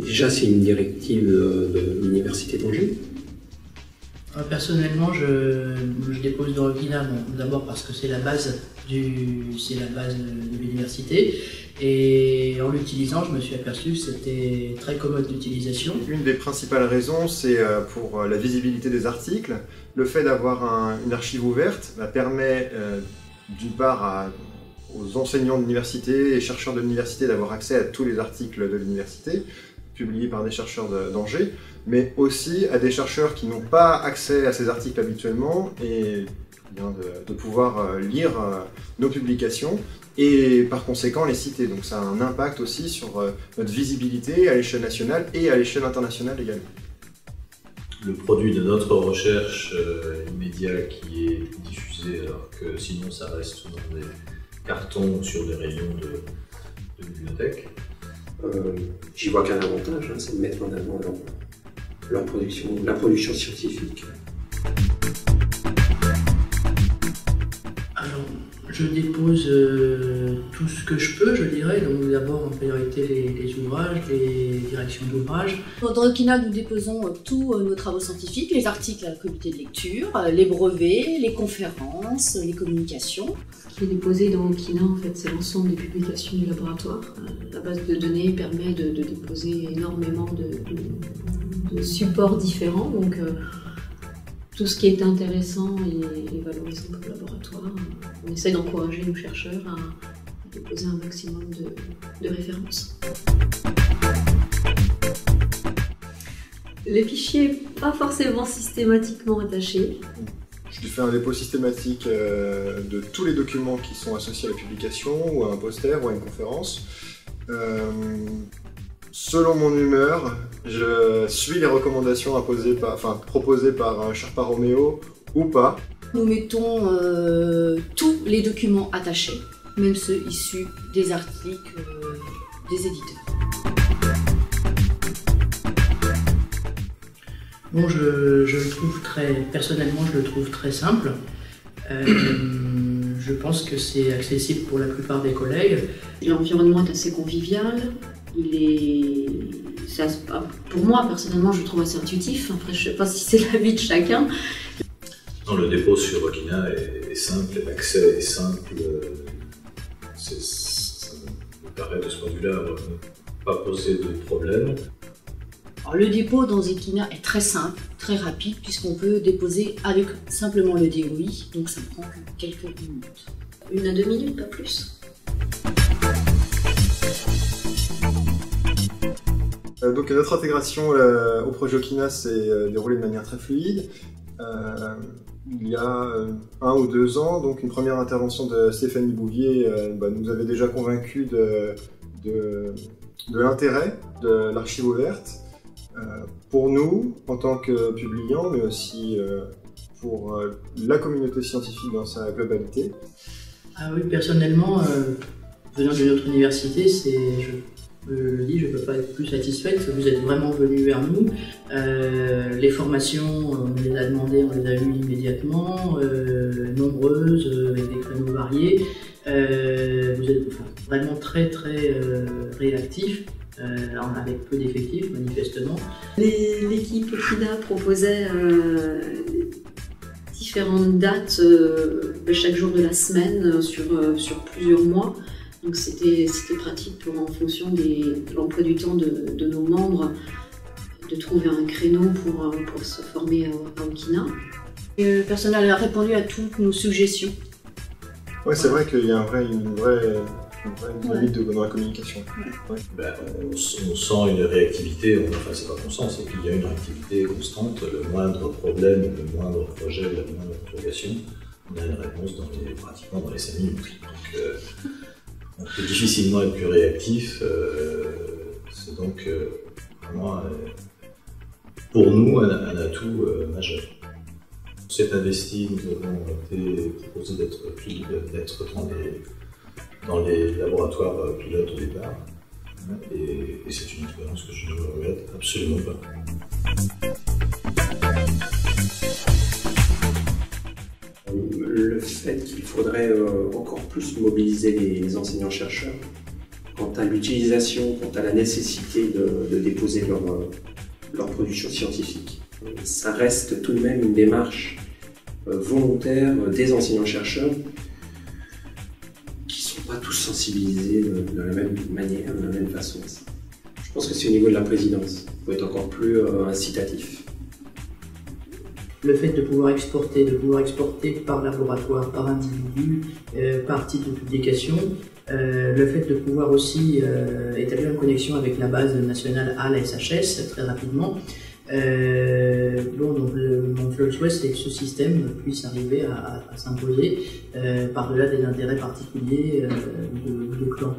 déjà, c'est une directive de l'Université d'Angers. Personnellement, je dépose dans Okina, d'abord parce que c'est la base de l'université, et en l'utilisant, je me suis aperçu que c'était très commode d'utilisation. Une des principales raisons, c'est pour la visibilité des articles. Le fait d'avoir une archive ouverte permet d'une part aux enseignants de l'université et chercheurs de l'université d'avoir accès à tous les articles de l'université, publiés par des chercheurs d'Angers, mais aussi à des chercheurs qui n'ont pas accès à ces articles habituellement et de pouvoir lire nos publications et par conséquent les citer. Donc ça a un impact aussi sur notre visibilité à l'échelle nationale et à l'échelle internationale également. Le produit de notre recherche immédiat qui est diffusé alors que sinon ça reste souvent des cartons sur des rayons de bibliothèque. J'y vois qu'un avantage, c'est de mettre en avant leur production, la production scientifique. Alors, je dépose tout ce que je peux, je dirais. Donc d'abord en priorité les ouvrages, les directions d'ouvrages. Dans Okina, nous déposons tous nos travaux scientifiques, les articles à la comité de lecture, les brevets, les conférences, les communications. Ce qui est déposé dans Okina, en fait, c'est l'ensemble des publications du laboratoire. La base de données permet de déposer énormément de supports différents. Donc, tout ce qui est intéressant et valorisant pour le laboratoire, on essaie d'encourager nos chercheurs à déposer un maximum de références. Les fichiers, pas forcément systématiquement attachés. Je fais un dépôt systématique de tous les documents qui sont associés à la publication, ou à un poster, ou à une conférence. Selon mon humeur, je suis les recommandations proposées par Sherpa Romeo ou pas. Nous mettons tous les documents attachés, même ceux issus des articles des éditeurs. Bon, personnellement, je le trouve très simple. Je pense que c'est accessible pour la plupart des collègues. L'environnement est assez convivial. Pour moi, personnellement, je le trouve assez intuitif. Après, je ne sais pas si c'est l'avis de chacun. Non, le dépôt sur Okina est simple, l'accès est simple. Ça me permet de ce point de vue-là de ne pas poser de problème. Alors, le dépôt dans Okina est très simple, très rapide, puisqu'on peut déposer avec simplement le DOI, donc ça prend quelques minutes. 1 à 2 minutes, pas plus. Donc notre intégration au projet Okina s'est déroulée de manière très fluide. Il y a 1 ou 2 ans, donc une première intervention de Stéphanie Bouvier nous avait déjà convaincus de l'intérêt de l'archive ouverte pour nous en tant que publiants, mais aussi pour la communauté scientifique dans sa globalité. Ah oui, personnellement, venant de notre université, je le dis, je ne peux pas être plus satisfaite. Vous êtes vraiment venus vers nous. Les formations, on les a demandées, on les a eues immédiatement, nombreuses, avec des créneaux variés. Vous êtes vraiment très réactifs, avec peu d'effectifs manifestement. L'équipe Okina proposait différentes dates chaque jour de la semaine sur plusieurs mois. Donc c'était pratique en fonction de l'emploi du temps de nos membres de trouver un créneau pour se former à Okina. Le personnel a répondu à toutes nos suggestions. Oui, c'est vrai qu'il y a une vraie dynamique dans la communication. Ouais. On sent une réactivité, c'est pas qu'on sent, c'est qu'il y a une réactivité constante. Le moindre problème, le moindre projet, la moindre interrogation, on a une réponse pratiquement dans les 5 minutes. Donc, on peut difficilement être plus réactif. C'est donc vraiment pour nous un atout majeur. On s'est investi, nous avons été proposés d'être dans les laboratoires pilotes au départ. Et c'est une expérience que je ne regrette absolument pas. Le fait qu'il faudrait encore plus mobiliser les enseignants-chercheurs quant quant à l'utilisation, quant à la nécessité de déposer leur production scientifique. Ça reste tout de même une démarche volontaire des enseignants-chercheurs qui ne sont pas tous sensibilisés de la même manière, de la même façon. Je pense que c'est au niveau de la présidence. Il faut être encore plus incitatif. Le fait de pouvoir exporter par laboratoire, par individu, par titre de publication, le fait de pouvoir aussi établir une connexion avec la base nationale à la SHS très rapidement. Donc le souhait, c'est que ce système puisse arriver à s'imposer par-delà des intérêts particuliers de clans.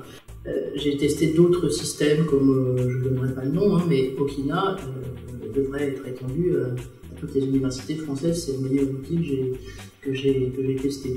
J'ai testé d'autres systèmes, comme je ne donnerai pas le nom, mais Okina devrait être étendu à toutes les universités françaises. C'est le meilleur outil que j'ai testé.